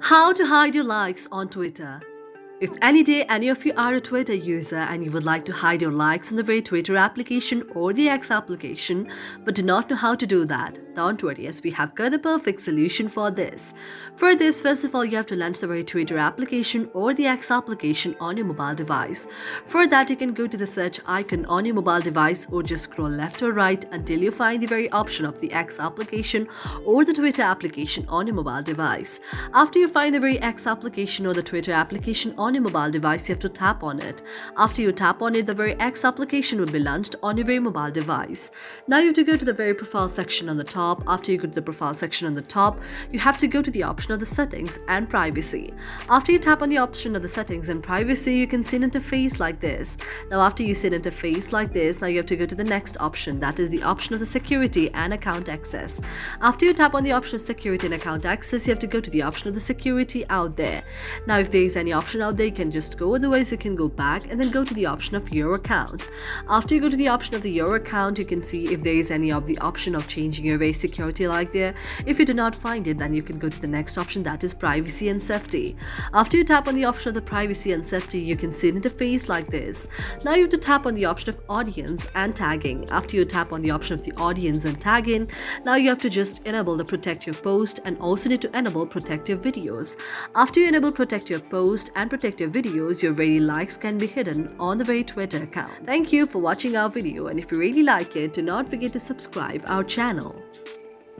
How to hide your likes on Twitter. If any day any of you are a Twitter user and you would like to hide your likes on the very Twitter application or the X application but do not know how to do that, don't worry, as we have got the perfect solution for this. For this, first of all, you have to launch the very Twitter application or the X application on your mobile device. For that, you can go to the search icon on your mobile device or just scroll left or right until you find the very option of the X application or the Twitter application on your mobile device. After you find the very X application or the Twitter application on your mobile device, you have to tap on it. After you tap on it, the very X application will be launched on your very mobile device. Now you have to go to the very profile section on the top. After you go to the profile section on the top, you have to go to the option of the settings and privacy. After you tap on the option of the settings and privacy, you can see an interface like this. Now after you see an interface like this, now you have to go to the next option, that is the option of the security and account access. After you tap on the option of security and account access, you have to go to the option of the security out there. Now if there is any option out there, you can just go, otherwise you can go back and then go to the option of your account. After you go to the option of your account, you can see if there is any of the option of changing your very security like there. If you do not find it, then you can go to the next option, that is privacy and safety. After you tap on the option of the privacy and safety, you can see an interface like this. Now you have to tap on the option of audience and tagging. After you tap on the option of the audience and tagging, now you have to just enable the protect your post and also need to enable protect your videos. After you enable protect your post and protect your videos, your very likes can be hidden on the very Twitter account. Thank you for watching our video, and if you really like it, do not forget to subscribe our channel.